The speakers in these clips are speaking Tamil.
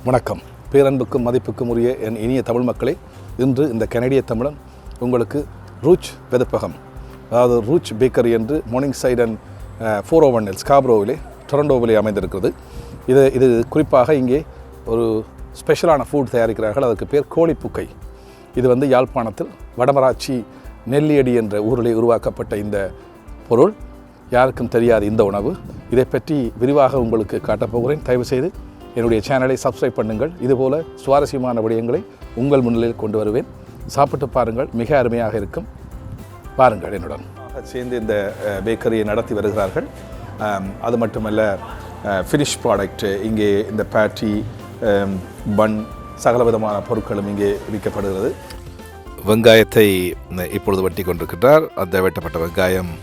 வணக்கம். பேரன்புக்கும் மதிப்புக்கும் உரிய என் இனிய தமிழ் மக்களே, இன்று இந்த கனடிய தமிழன் உங்களுக்கு ரூச் வெதுப்பகம், அதாவது ரூச் பேக்கரி என்று மார்னிங் சைட் அண்ட் 401 ஸ்காப்ரோவிலே டொரண்டோவிலே அமைந்திருக்கிறது. இது குறிப்பாக இங்கே ஒரு ஸ்பெஷலான ஃபுட் தயாரிக்கிறார்கள். அதுக்கு பேர் கோழி புக்கை. இது யாழ்ப்பாணத்தில் வடமராட்சி நெல்லியடி என்ற ஊரிலே உருவாக்கப்பட்ட இந்த பொருள். யாருக்கும் தெரியாது இந்த உணவு. இதை பற்றி விரிவாக உங்களுக்கு காட்டப்போகிறேன். தயவுசெய்து என்னுடைய சேனலை சப்ஸ்கிரைப் பண்ணுங்கள். இதுபோல் சுவாரஸ்யமான விடயங்களை உங்கள் முன்னிலையில் கொண்டு வருவேன். சாப்பிட்டு பாருங்கள், மிக அருமையாக இருக்கும். பாருங்கள். என்னுடன் சேர்ந்து இந்த பேக்கரியை நடத்தி வருகிறார்கள். அது மட்டுமல்ல, ஃபினிஷ் ப்ராடக்ட் இங்கே இந்த பேட்டி, பன், சகல விதமான பொருட்களும் இங்கே விற்கப்படுகிறது. வெங்காயத்தை இப்பொழுது வெட்டி கொண்டிருக்கிறார். அந்த வெட்டப்பட்ட வெங்காயம்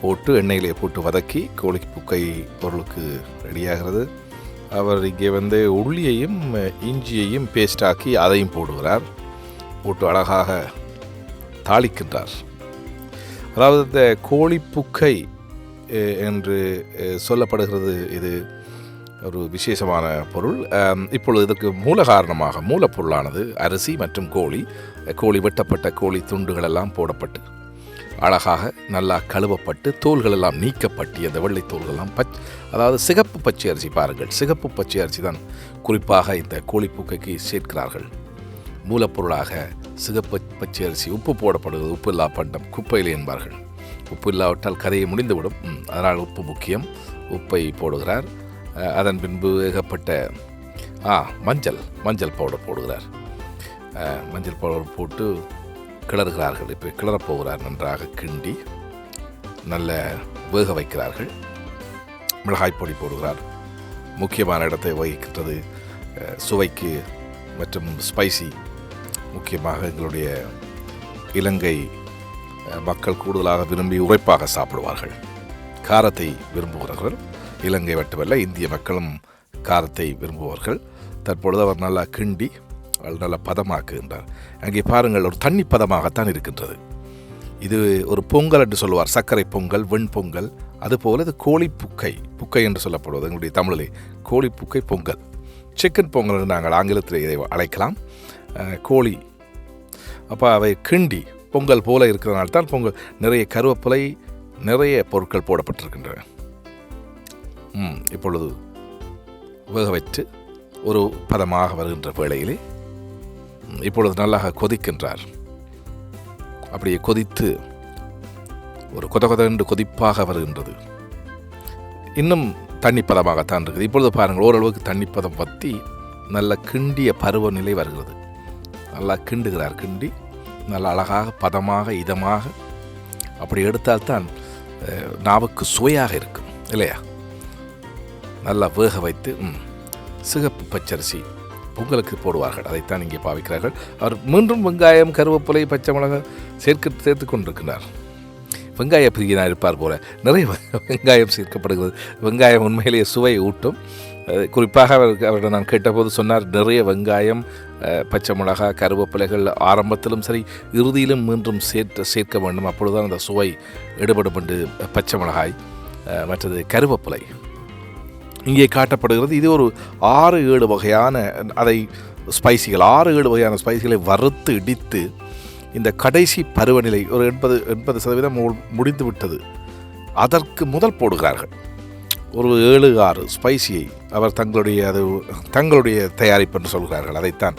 போட்டு எண்ணெயிலே போட்டு வதக்கி கோழி புக்கை பொருளுக்கு ரெடியாகிறது. அவர் இங்கே உள்ளியையும் இஞ்சியையும் பேஸ்டாக்கி அதையும் போடுகிறார். போட்டு அழகாக தாளிக்கின்றார். அதாவது இந்த கோழி புக்கை என்று சொல்லப்படுகிறது. இது ஒரு விசேஷமான பொருள். இப்பொழுது இதற்கு மூல காரணமாக மூலப்பொருளானது அரிசி மற்றும் கோழி வெட்டப்பட்ட கோழி துண்டுகள் எல்லாம் போடப்பட்டு அழகாக நல்லா கழுவப்பட்டு தோல்களெல்லாம் நீக்கப்பட்டு அந்த வெள்ளை தோல்களெல்லாம் அதாவது சிகப்பு பச்சை அரிசி. பாருங்கள், சிகப்பு பச்சை அரிசி தான் குறிப்பாக இந்த கோழி புக்கைக்கு சேர்க்கிறார்கள். மூலப்பொருளாக சிகப்பு பச்சை அரிசி. உப்பு போடப்படுகிறது. உப்பு இல்லா பண்டம் குப்பையிலே என்பார்கள். உப்பு இல்லாவிட்டால் கதையை முடிந்துவிடும். அதனால் உப்பு முக்கியம். உப்பை போடுகிறார். அதன் பின்பு ஏகப்பட்ட மஞ்சள் பவுடர் போடுகிறார். மஞ்சள் பவுடர் போட்டு கிளறுகிறார்கள். இப்போ கிளறப்போகிறார். நன்றாக கிண்டி நல்ல வேக வைக்கிறார்கள். மிளகாய் பொடி போடுகிறார். முக்கியமான இடத்தை வகிக்கின்றது சுவைக்கு மற்றும் ஸ்பைசி. முக்கியமாக எங்களுடைய இலங்கை மக்கள் கூடுதலாக விரும்பி உரைப்பாக சாப்பிடுவார்கள். காரத்தை விரும்புகிறார்கள். இலங்கை மட்டுமல்ல, இந்திய மக்களும் காரத்தை விரும்புவார்கள். தற்பொழுது அவர் நல்லா கிண்டி நல்ல பதமாக்குகின்றார். அங்கே பாருங்கள், ஒரு தண்ணி பதமாகத்தான் இருக்கின்றது. இது ஒரு பொங்கல் என்று சொல்லுவார். சர்க்கரை பொங்கல், வெண்பொங்கல். அதுபோல் இது கோழி புக்கை என்று சொல்லப்படுவது எங்களுடைய தமிழிலே கோழி புக்கை பொங்கல். சிக்கன் பொங்கல் என்று நாங்கள் ஆங்கிலத்தில் இதை அழைக்கலாம். கோழி அப்போ அவை கிண்டி பொங்கல் போல இருக்கிறதுனால்தான் பொங்கல். நிறைய கருவேப்பிலை, நிறைய பொருட்கள் போடப்பட்டிருக்கின்றன. இப்பொழுது வேக வைத்து ஒரு பதமாக வருகின்ற வேளையிலே இப்பொழுது நல்லாக கொதிக்கின்றார். அப்படியே கொதித்து ஒரு கொதென்று கொதிப்பாக வருகின்றது. இன்னும் தண்ணி பதமாகத்தான் இருக்குது. இப்பொழுது பாருங்கள், ஓரளவுக்கு தண்ணி பதம் பற்றி நல்ல கிண்டிய பருவநிலை வருகிறது. நல்லா கிண்டுகிறார். கிண்டி நல்ல அழகாக பதமாக இதமாக அப்படி எடுத்தால்தான் நாவுக்கு சுவையாக இருக்கும் இல்லையா? நல்லா வேக வைத்து சிகப்பு பச்சரிசி பொங்கலுக்கு போடுவார்கள். அதைத்தான் இங்கே பாவிக்கிறார்கள். அவர் மீண்டும் வெங்காயம், கருவேப்பிலை, பச்சை மிளகாய் சேர்த்து கொண்டிருக்கிறார். வெங்காய பிரியனாக இருப்பார் போல நிறைய வெங்காயம் சேர்க்கப்படுகிறது. வெங்காயம் உண்மையிலேயே சுவை ஊட்டும். குறிப்பாக அவரிடம் நான் கேட்டபோது சொன்னார், நிறைய வெங்காயம், பச்சை மிளகாய், கருவேப்பிலைகள் ஆரம்பத்திலும் சரி இறுதியிலும் மீண்டும் சேர்க்க வேண்டும். அப்பொழுதுதான் அந்த சுவை எடுபடும் என்று பச்சை மிளகாய், மற்றது கருவேப்பிலை இங்கே காட்டப்படுகிறது. இது ஒரு 6-7 வகையான ஸ்பைசிகள் 6-7 வகையான ஸ்பைசிகளை வறுத்து இடித்து இந்த கடைசி பருவநிலை ஒரு 80% முடிந்து விட்டது. அதற்கு முதல் போடுகிறார்கள் ஒரு 7-6 ஸ்பைசியை. அவர் தங்களுடைய தயாரிப்பு என்று சொல்கிறார்கள். அதைத்தான்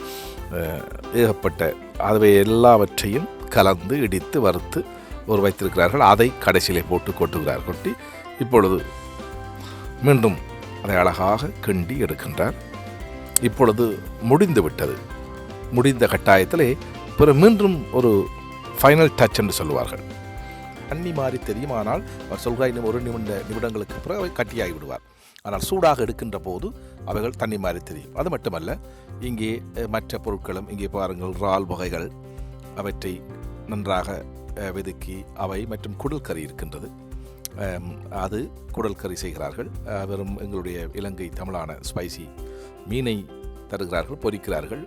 ஏகப்பட்ட அவை எல்லாவற்றையும் கலந்து இடித்து வறுத்து வைத்திருக்கிறார்கள். அதை கடைசியிலே போட்டு கொட்டுகிறார். கொட்டி இப்பொழுது மீண்டும் அதை அழகாக கிண்டி எடுக்கின்றார். இப்பொழுது முடிந்து விட்டது. முடிந்த கட்டாயத்திலே பிறகு மீண்டும் ஒரு ஃபைனல் டச் என்று சொல்லுவார்கள். தண்ணி மாறி தெரியும். ஆனால் அவர் சொல்கிறார், இன்னும் 1 நிமிடங்களுக்கு பிறகு அவை கட்டியாகி விடுவார். ஆனால் சூடாக எடுக்கின்ற போது அவைகள் தண்ணி மாறி தெரியும். அது மட்டுமல்ல, இங்கே மற்ற பொருட்களும் இங்கே பாருங்கள், இறால் வகைகள் அவற்றை நன்றாக வெதுக்கி அவை மற்றும் குடல் கறி இருக்கின்றது. அது குடல் கறி செய்கிறார்கள். வெறும் எங்களுடைய இலங்கை தமிழான ஸ்பைசி மீனை தருகிறார்கள், பொரிக்கிறார்கள்.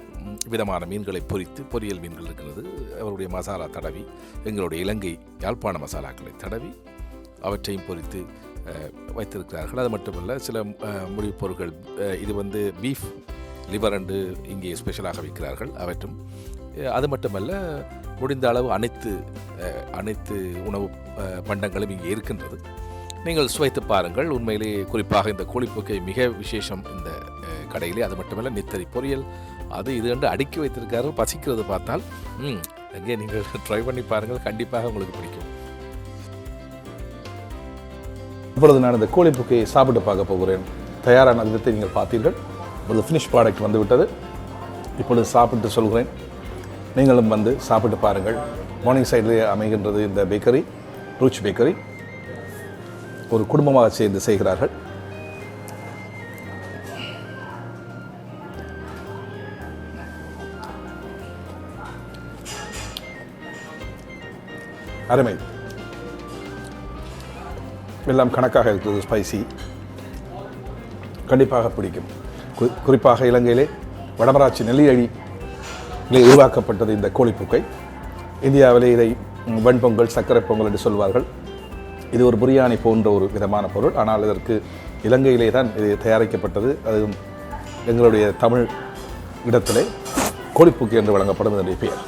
விதமான மீன்களை பொரித்து, பொரியல் மீன்கள் இருக்கிறது, அவருடைய மசாலா தடவி, எங்களுடைய இலங்கை யாழ்ப்பாண மசாலாக்களை தடவி அவற்றையும் பொரித்து வைத்திருக்கிறார்கள். அது மட்டுமல்ல, சில முடிவுப் பொருட்கள், இது பீஃப் லிவர் அண்டு இங்கே ஸ்பெஷலாக விற்கிறார்கள். அவற்றும் அது மட்டுமல்ல, முடிந்த அளவு அனைத்து உணவு பண்டங்களும் இங்கே இருக்கின்றது. நீங்கள் சுவைத்து பாருங்கள். உண்மையிலே குறிப்பாக இந்த கோழி புக்கை மிக விசேஷம் இந்த கடையிலே. அது மட்டுமல்ல, நித்தரி பொரியல் அது இது என்று அடுக்கி வைத்திருக்காரு. பசிக்கிறது பார்த்தால் அங்கே நீங்கள் ட்ரை பண்ணி பாருங்கள், கண்டிப்பாக உங்களுக்கு பிடிக்கும். இப்பொழுது நான் இந்த கோழி புக்கையை சாப்பிட்டு பார்க்க போகிறேன். தயாரான விதத்தை நீங்கள் பார்த்தீர்கள். ஒரு ஃபினிஷ் ப்ராடக்ட் வந்துவிட்டது. இப்பொழுது சாப்பிட்டு சொல்கிறேன், நீங்களும் வந்து சாப்பிட்டு பாருங்கள். மார்னிங் சைடிலே அமைகின்றது இந்த பேக்கரி, ரூச் பேக்கரி. ஒரு குடும்பமாக சேர்ந்து செய்கிறார்கள். அருமை. எல்லாம் கணக்காக இருக்கிறது. ஸ்பைசி கண்டிப்பாக பிடிக்கும். குறிப்பாக இலங்கையிலே வடமராட்சி நெல்லியடியிலே உருவாக்கப்பட்டது இந்த கோழி புக்கை. இந்தியாவிலே இதை வெண்பொங்கல், சர்க்கரை பொங்கல் என்று சொல்வார்கள். இது ஒரு பிரியாணி போன்ற ஒரு விதமான பொருள். ஆனால் இதற்கு இலங்கையிலே தான் இது தயாரிக்கப்பட்டது. அதுவும் எங்களுடைய தமிழ் இடத்திலே கோழிப்புக்கு என்று வழங்கப்படும் இதனுடைய பெயர்.